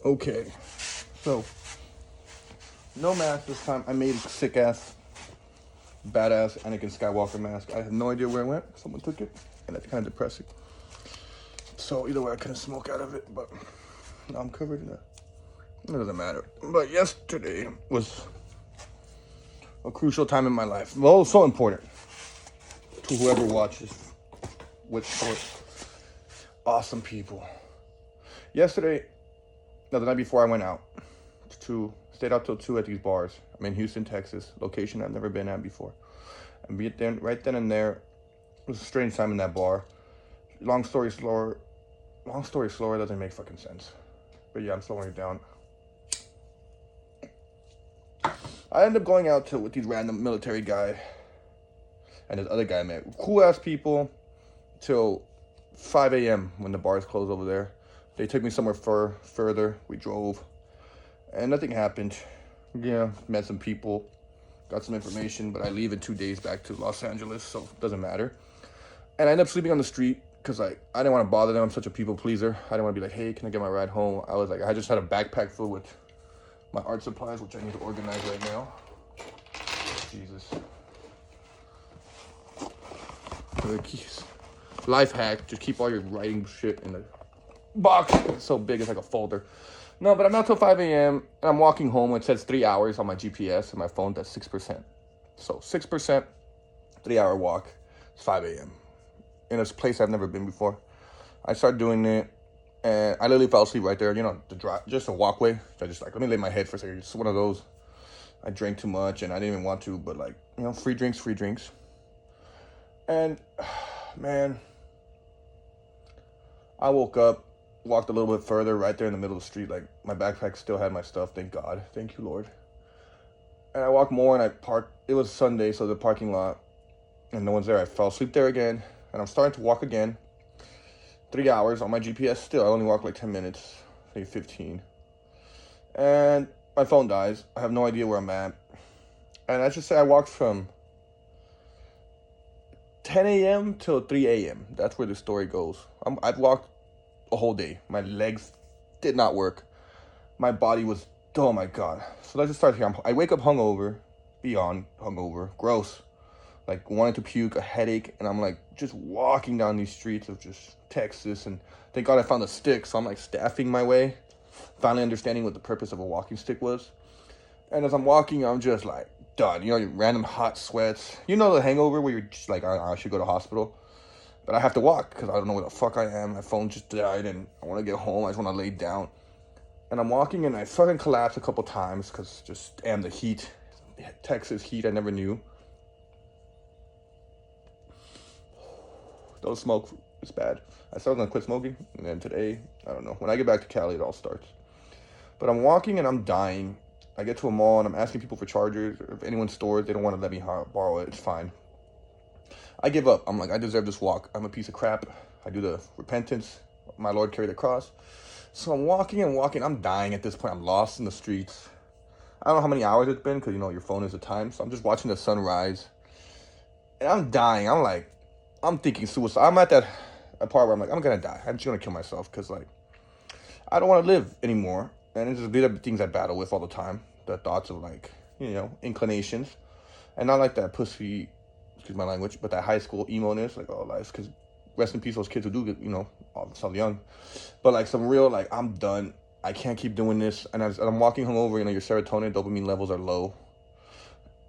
Okay, so no mask this time. I made a sick ass, badass Anakin Skywalker mask. I have no idea where it went. Someone took it, and that's kind of depressing. So either way, I couldn't smoke out of it, but now I'm covered in it. It doesn't matter. But yesterday was a crucial time in my life. Well, it's so important to whoever watches with sport. Awesome people. Yesterday, the night before I went out, stayed out till 2 at these bars. I'm in Houston, Texas, location I've never been at before. And right then and there, it was a strange time in that bar. Long story slower doesn't make fucking sense. But yeah, I'm slowing it down. I ended up going out with these random military guy and this other guy I met. Cool ass people till 5 a.m. when the bars closed over there. They took me somewhere further. We drove. And nothing happened. Yeah, met some people. Got some information. But I leave in 2 days back to Los Angeles. So it doesn't matter. And I ended up sleeping on the street. Because I didn't want to bother them. I'm such a people pleaser. I didn't want to be like, hey, can I get my ride home? I just had a backpack filled with my art supplies, which I need to organize right now. Jesus. The keys. Life hack, just keep all your writing shit in the box. It's so big, it's like a folder. No, but I'm out till 5 a.m. and I'm walking home. It says 3 hours on my GPS and my phone does 6%. So 6%, 3 hour walk. It's 5 a.m. in a place I've never been before. I started doing it and I literally fell asleep right there. You know, just a walkway. I just let me lay my head for a second. It's one of those. I drank too much and I didn't even want to, but free drinks. And man, I woke up, walked a little bit further right there in the middle of the street. Like my backpack still had my stuff. Thank God. Thank you, Lord. And I walked more and I parked. It was Sunday, so the parking lot and no one's there. I fell asleep there again and I'm starting to walk again. 3 hours on my GPS still. I only walked like 10 minutes, maybe 15. And my phone dies. I have no idea where I'm at. And I just say I walked from 10 a.m. till 3 a.m. That's where the story goes. I've walked a whole day. My legs did not work. My body was, oh my God. So let's just start here. I wake up hungover, beyond hungover, gross. Like wanting to puke, a headache, and I'm like just walking down these streets of just Texas. And thank God I found a stick, so I'm like staffing my way, finally understanding what the purpose of a walking stick was. And as I'm walking, I'm just like done. You know, your random hot sweats. You know the hangover where you're just like, I should go to hospital. But I have to walk because I don't know where the fuck I am. My phone just died and I want to get home. I just want to lay down. And I'm walking and I fucking collapse a couple times because just the heat. Texas heat I never knew. Don't smoke. It's bad. I started going to quit smoking. And then today, I don't know. When I get back to Cali, it all starts. But I'm walking and I'm dying. I get to a mall and I'm asking people for chargers. Or if anyone's stores, they don't want to let me borrow it. It's fine. I give up. I'm like, I deserve this walk. I'm a piece of crap. I do the repentance. My Lord carried the cross. So I'm walking and walking. I'm dying at this point. I'm lost in the streets. I don't know how many hours it's been because, you know, your phone is the time. So I'm just watching the sunrise. And I'm dying. I'm thinking suicide. I'm at that part where I'm like, I'm going to die. I'm just going to kill myself because, like, I don't want to live anymore. And it's just these are the things I battle with all the time. The thoughts of, like, you know, inclinations. And not like that pussy, excuse my language, but that high school emo-ness, like, oh, life. Because rest in peace, those kids who do get, you know, so young. But, like, some real, like, I'm done. I can't keep doing this. And as I'm walking hungover, you know, your serotonin, dopamine levels are low.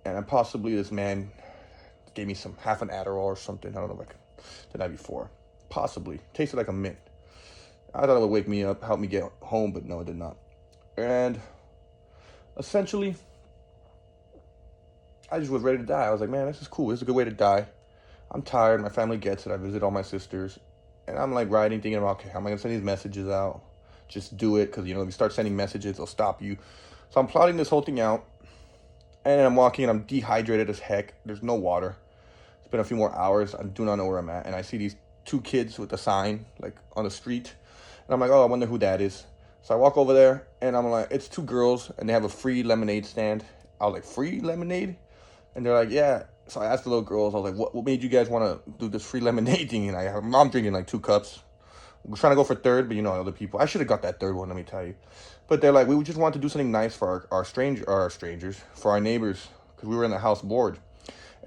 And possibly this man gave me half an Adderall or something. I don't know, like the night before. Possibly. Tasted like a mint. I thought it would wake me up, help me get home, but no, it did not. And essentially, I just was ready to die. I was like, man, this is cool. This is a good way to die. I'm tired. My family gets it. I visit all my sisters. And I'm like writing, thinking about, okay, how am I going to send these messages out? Just do it. Because, you know, if you start sending messages, they'll stop you. So I'm plotting this whole thing out. And I'm walking and I'm dehydrated as heck. There's no water. It's been a few more hours. I do not know where I'm at. And I see these 2 kids with a sign, like, on the street. And I'm like, oh, I wonder who that is. So I walk over there, and I'm like, it's 2 girls, and they have a free lemonade stand. I was like, free lemonade? And they're like, yeah. So I asked the little girls, I was like, what made you guys want to do this free lemonade thing? And I'm drinking, like, 2 cups. We're trying to go for third, but other people. I should have got that third one, let me tell you. But they're like, we just want to do something nice for our strangers, for our neighbors, because we were in the house board.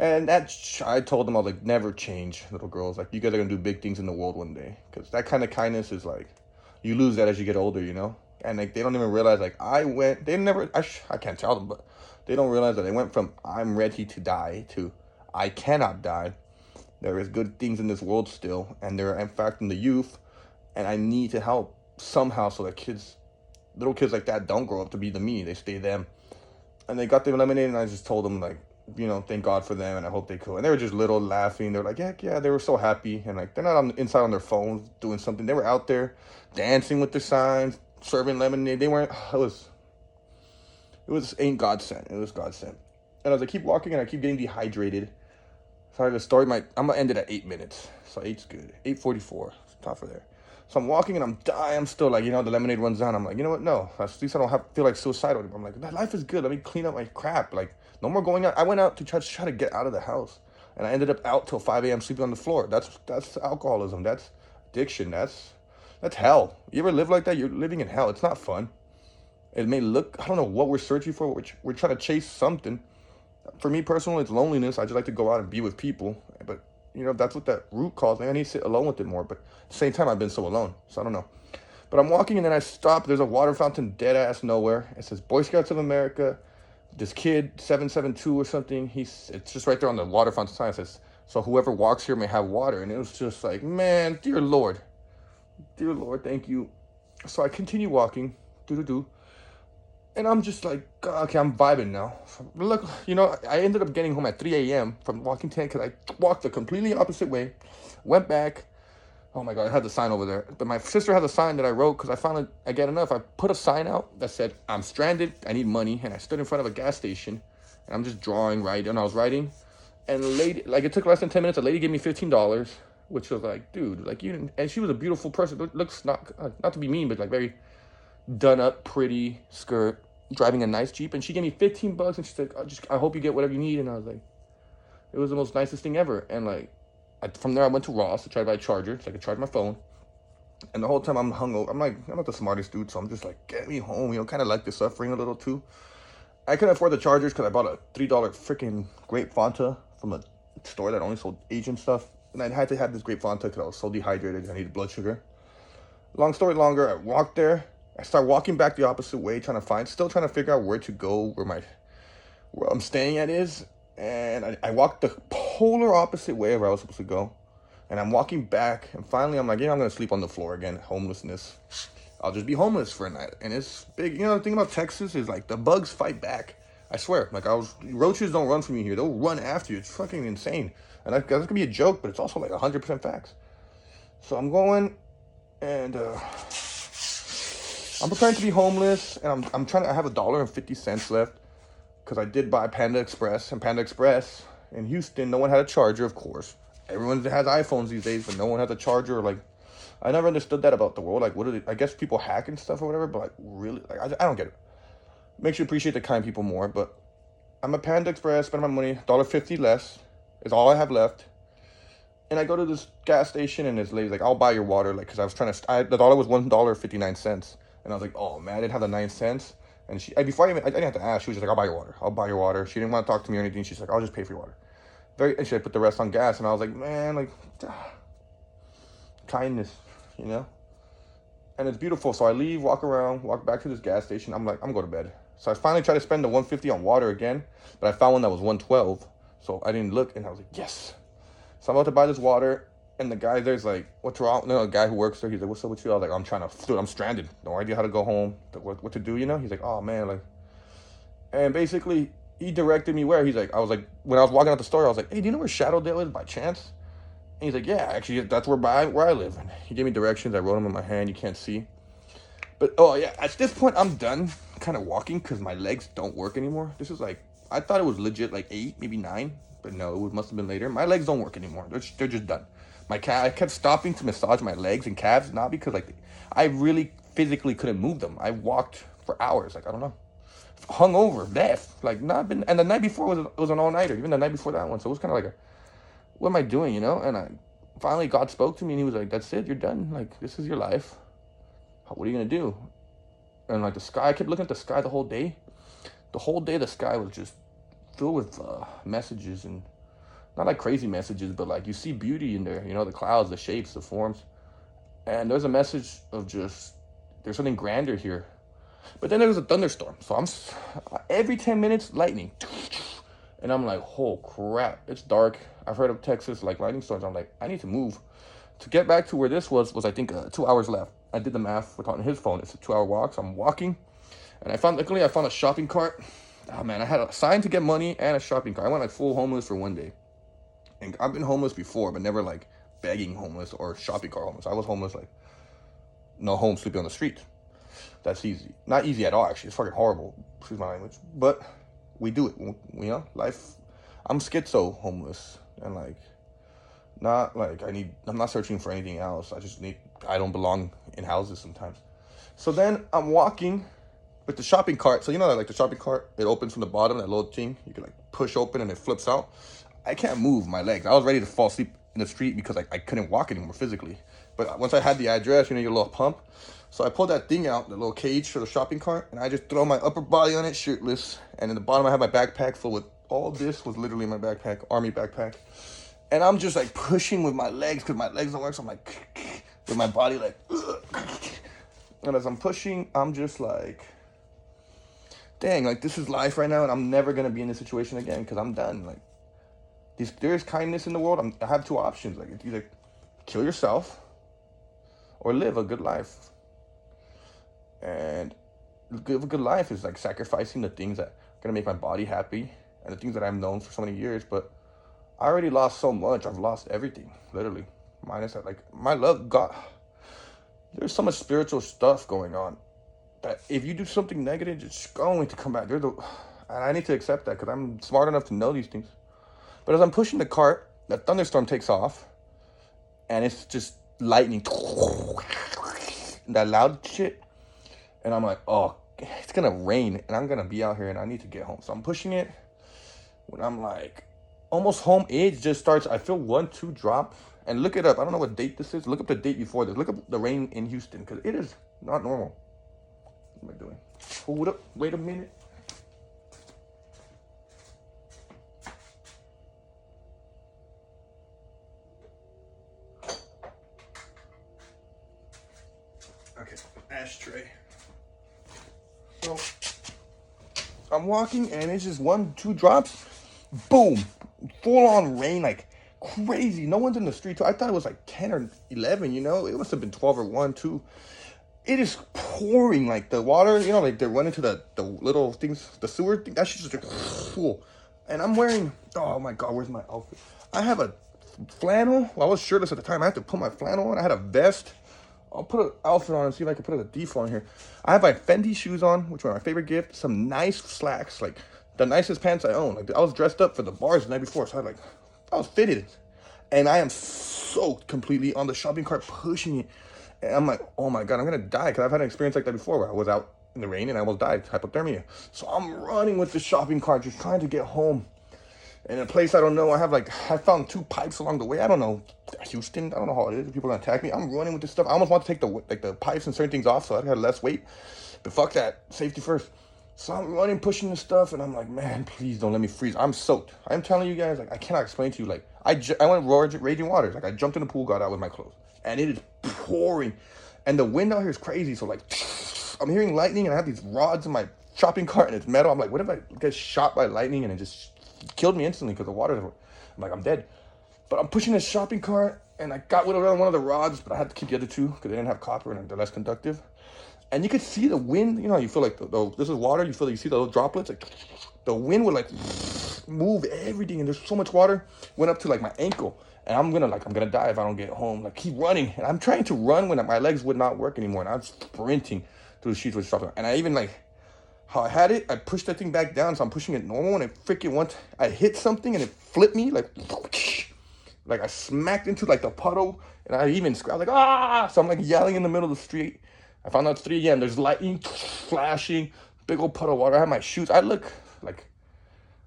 And I told them, I was like, never change, little girls. Like, you guys are going to do big things in the world one day. Because that kind of kindness is like, you lose that as you get older, And like, they don't even realize, like, I can't tell them, but they don't realize that they went from, I'm ready to die, to, I cannot die. There is good things in this world still. And they're, in fact, in the youth. And I need to help somehow so that little kids like that don't grow up to be me. They stay them. And they got the lemonade, and I just told them, like, thank God for them, and I hope they could. And they were just little laughing. They were like, heck yeah, they were so happy. And like, they're not inside on their phones doing something. They were out there dancing with their signs, serving lemonade. They weren't, ain't God sent. It was God sent. And as I keep walking and I keep getting dehydrated, so I had to start I'm going to end it at 8 minutes. So 8's good. 8:44, top for there. So I'm walking and I'm dying. I'm still like, the lemonade runs down. I'm like, you know what? No, at least I don't feel like suicidal. I'm like, that life is good. Let me clean up my crap. Like, no more going out. I went out to try to get out of the house, and I ended up out till 5 a.m. sleeping on the floor. That's alcoholism. That's addiction. That's hell. You ever live like that? You're living in hell. It's not fun. It may look, I don't know what we're searching for. We're trying to chase something. For me personally, it's loneliness. I just like to go out and be with people. But that's what that root calls me. I need to sit alone with it more. But at the same time, I've been so alone. So I don't know. But I'm walking and then I stop. There's a water fountain dead ass nowhere. It says Boy Scouts of America. This kid, 772 or something, it's just right there on the water fountain sign. It says, so whoever walks here may have water. And it was just like, man, dear Lord, thank you. So I continue walking, and I'm just like, okay, I'm vibing now. Look, I ended up getting home at 3 a.m. from walking 10 because I walked the completely opposite way, went back. Oh my God, I had the sign over there. But my sister had a sign that I wrote because I found I get enough. I put a sign out that said, I'm stranded, I need money. And I stood in front of a gas station and I'm just writing. And I was writing. And the lady, like, it took less than 10 minutes. A lady gave me $15, which was like, dude, like, you didn't. And she was a beautiful person. Looks not to be mean, but like very done up, pretty skirt, driving a nice Jeep. And she gave me $15 and she's like, I hope you get whatever you need. And I was like, it was the most nicest thing ever. And like, from there, I went to Ross to try to buy a charger so I could charge my phone. And the whole time I'm hungover. I'm like, I'm not the smartest dude, so I'm just like, get me home. Kind of like the suffering a little too. I couldn't afford the chargers because I bought a $3 freaking grape Fanta from a store that only sold Asian stuff. And I had to have this grape Fanta because I was so dehydrated. I needed blood sugar. Long story longer, I walked there. I start walking back the opposite way, still trying to figure out where to go, where I'm staying at is. And I walked the polar opposite way of where I was supposed to go. And I'm walking back. And finally, I'm like, I'm going to sleep on the floor again. Homelessness. I'll just be homeless for a night. And it's big. The thing about Texas is, like, the bugs fight back. I swear. Like, roaches don't run from you here. They'll run after you. It's fucking insane. And that's going to be a joke, but it's also, like, 100% facts. So I'm going, and I'm preparing to be homeless. And I have $1.50 left. Because I did buy Panda Express, and Panda Express in Houston, no one had a charger, of course. Everyone has iPhones these days, but no one has a charger. Like, I never understood that about the world. Like, I guess people hack and stuff or whatever, but like, really, like, I don't get it. Makes you appreciate the kind people more, but I'm a Panda Express, spend my money, $1.50 less is all I have left. And I go to this gas station, and this lady's like, I'll buy your water, like, because I was trying to, the dollar was $1.59, and I was like, oh man, I didn't have the 9 cents. And I didn't have to ask. She was just like, I'll buy your water. She didn't want to talk to me or anything. She's like, I'll just pay for your water. And she put the rest on gas. And I was like, man, like, kindness, And it's beautiful. So I leave, walk around, walk back to this gas station. I'm like, I'm going to bed. So I finally tried to spend the $1.50 on water again. But I found one that was $1.12. So I didn't look. And I was like, yes. So I'm about to buy this water. And the guy there's like, what's wrong? No, the guy who works there, he's like, what's up with you? I was like, I'm stranded. No idea how to go home, what to do, He's like, oh man, like, and basically he directed me where. He's like, when I was walking out the store, I was like, hey, do you know where Shadowdale is by chance? And he's like, yeah, actually, that's where I live. And he gave me directions. I wrote them in my hand. You can't see. But, oh yeah, at this point, I'm done kind of walking because my legs don't work anymore. This is like, I thought it was legit like 8, maybe 9, but no, it must have been later. My legs don't work anymore. They're just done. I kept stopping to massage my legs and calves, not because like I really physically couldn't move them. I walked for hours, like I don't know, hungover, deaf, like not been. And the night before was an all nighter, even the night before that one. So it was kind of like, what am I doing, And finally God spoke to me and he was like, that's it, you're done. Like, this is your life. What are you going to do? And like the sky, I kept looking at the sky the whole day. The whole day, the sky was just filled with messages, and not like crazy messages, but like you see beauty in there, you know, the clouds, the shapes, the forms. And there's a message of just, there's something grander here. But then there was a thunderstorm. So every 10 minutes, lightning. And I'm like, oh crap, it's dark. I've heard of Texas, like lightning storms. I'm like, I need to move. To get back to where this was I think 2 hours left. I did the math with on his phone. It's a 2-hour walk, so I'm walking. And luckily I found a shopping cart. Oh man, I had a sign to get money and a shopping cart. I went like full homeless for one day. And I've been homeless before, but never like begging homeless or shopping cart homeless. I was homeless, like no home, sleeping on the street. That's easy. Not easy at all, actually. It's fucking horrible. Excuse my language. But we do it, you know? Life. I'm schizo homeless. And like, not like I'm not searching for anything else. I don't belong in houses sometimes. So then I'm walking with the shopping cart. So you know, like the shopping cart, it opens from the bottom, that little thing. You can like push open and it flips out. I can't move my legs. I was ready to fall asleep in the street because I couldn't walk anymore physically. But once I had the address, you know, your little pump. So I pulled that thing out, the little cage for the shopping cart, and I just throw my upper body on it shirtless. And in the bottom, I have my backpack full with all this was literally my backpack, army backpack. And I'm just like pushing with my legs because my legs don't work. So I'm like, with my body like, and as I'm pushing, I'm just like, dang, like this is life right now. And I'm never going to be in this situation again because I'm done. Like, there's kindness in the world. I have two options. Like, it's either kill yourself or live a good life. And live a good life is like sacrificing the things that are going to make my body happy and the things that I've known for so many years. But I already lost so much. I've lost everything, literally. Minus that, like, my love, God. There's so much spiritual stuff going on that if you do something negative, it's going to come back. And I need to accept that because I'm smart enough to know these things. But as I'm pushing the cart, that thunderstorm takes off, and it's just lightning, that loud shit, and I'm like, oh, it's gonna rain, and I'm gonna be out here, and I need to get home. So I'm pushing it. When I'm like almost home, it just starts. I feel 1-2 drop, and look it up. I don't know what date this is. Look up the date before this. Look up the rain in Houston because it is not normal. What am I doing? Hold up. Wait a minute. Okay, ashtray. So I'm walking and it's just 1-2 drops. Boom, full on rain, like crazy. No one's in the street. I thought it was like 10 or 11. You know, it must have been 12 or 1, 2. It is pouring, like the water. You know, like they're running to the little things, the sewer thing. That shit's just like full. And I'm wearing. Oh my God, where's my outfit? I have a flannel. Well, I was shirtless at the time. I had to put my flannel on. I had a vest. I'll put an outfit on and see if I can put a default on here. I have my Fendi shoes on, which were my favorite gift. Some nice slacks, like the nicest pants I own. Like I was dressed up for the bars the night before, so I was fitted. And I am soaked completely on the shopping cart pushing it. And I'm like, oh my God, I'm going to die. Because I've had an experience like that before where I was out in the rain and I almost died, hypothermia. So I'm running with the shopping cart, just trying to get home. In a place I don't know, I found 2 pipes along the way. I don't know, Houston, I don't know how it is. People are going to attack me. I'm running with this stuff. I almost want to take the pipes and certain things off so I had less weight. But fuck that, safety first. So I'm running, pushing this stuff, and I'm like, man, please don't let me freeze. I'm soaked. I'm telling you guys, like, I cannot explain to you. Like, I went raging waters. Like, I jumped in the pool, got out with my clothes. And it is pouring. And the wind out here is crazy. So, like, I'm hearing lightning, and I have these rods in my shopping cart, and it's metal. I'm like, what if I get shot by lightning, and it just killed me instantly because the water, I'm like, I'm dead. But I'm pushing this shopping cart, and I got around one of the rods, but I had to keep the other 2 because they didn't have copper, and they're less conductive. And you could see the wind, you know, you feel like this is water, you see the little droplets, like the wind would like move everything, and there's so much water, went up to like my ankle, and I'm gonna die if I don't get home. Like, keep running, and I'm trying to run when my legs would not work anymore, and I'm sprinting through the streets with shopping. And I even like, how I had it, I pushed that thing back down, so I'm pushing it normal, and it freaking once I hit something, and it flipped me, like I smacked into like the puddle, and I even was like, ah! So I'm like yelling in the middle of the street. I found out 3 a.m. There's lightning flashing, big old puddle of water. I have my shoes. I'm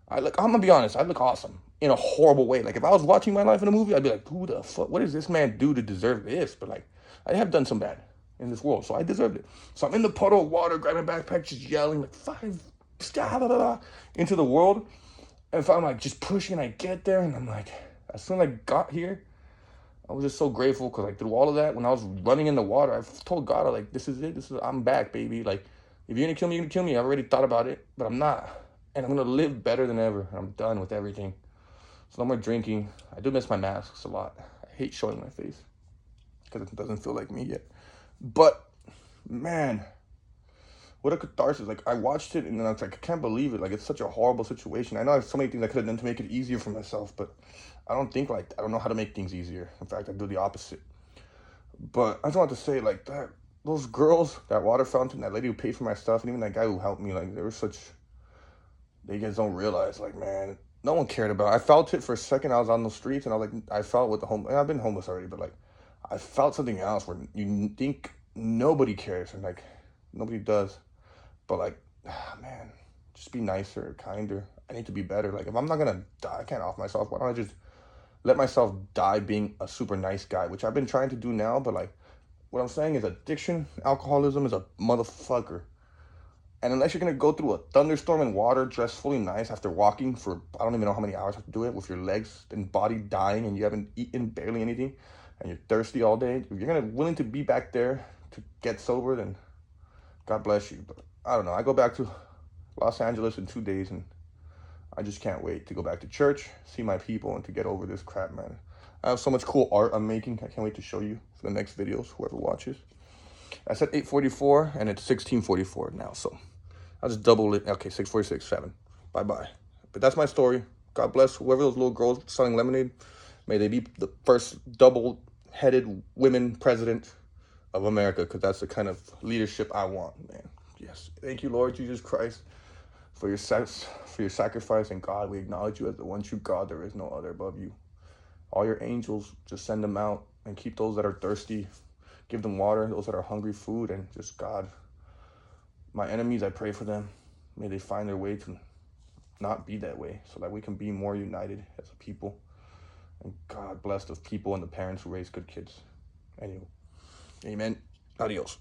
gonna be honest, I look awesome. in a horrible way. Like if I was watching my life in a movie, I'd be like, who the fuck? What does this man do to deserve this? But like, I have done some bad in this world, so I deserved it. So I'm in the puddle of water, grabbing a backpack, just yelling like into the world. And if I'm like just pushing, I get there, and I'm like, as soon as I got here, I was just so grateful because like through all of that, when I was running in the water, I told God, like, this is it. I'm back, baby. Like, if you're gonna kill me, you're gonna kill me. I've already thought about it, but I'm not, and I'm gonna live better than ever. I'm done with everything. So no more drinking. I do miss my masks a lot. I hate showing my face because it doesn't feel like me yet. But man, what a catharsis. Like I watched it and then I was like, I can't believe it. Like it's such a horrible situation. I know I have so many things I could have done to make it easier for myself, but I don't think like I don't know how to make things easier. In fact, I do the opposite. But I just wanted to say like that those girls, that water fountain, that lady who paid for my stuff, and even that guy who helped me, like they were such they guys don't realize, like, man, no one cared about it. I felt it for a second. I was on the streets and I was like, I felt with the home. I've been homeless already, but like, I felt something else where you think nobody cares and like, nobody does. But like, man, just be nicer, kinder. I need to be better. Like, if I'm not gonna die, I can't off myself. Why don't I just let myself die being a super nice guy, which I've been trying to do now. But like, what I'm saying is addiction, alcoholism is a motherfucker. And unless you're gonna go through a thunderstorm in water dressed fully nice after walking for I don't even know how many hours you have to do it with your legs and body dying and you haven't eaten barely anything and you're thirsty all day, if you're gonna willing to be back there to get sober, then God bless you. But I don't know. I go back to Los Angeles in 2 days and I just can't wait to go back to church, see my people, and to get over this crap, man. I have so much cool art I'm making. I can't wait to show you for the next videos, whoever watches. I said 8:44 and it's 16:44 now, so I'll just double it. Okay, 6:46, 7. Bye-bye. But that's my story. God bless whoever those little girls selling lemonade. May they be the first double-headed women president of America, because that's the kind of leadership I want, man. Yes. Thank you, Lord Jesus Christ, for your sacrifice. And God, we acknowledge you as the one true God. There is no other above you. All your angels, just send them out and keep those that are thirsty. Give them water, those that are hungry, food, and just God. My enemies, I pray for them. May they find their way to not be that way so that we can be more united as a people. And God bless the people and the parents who raise good kids. Anyway, amen. Adios.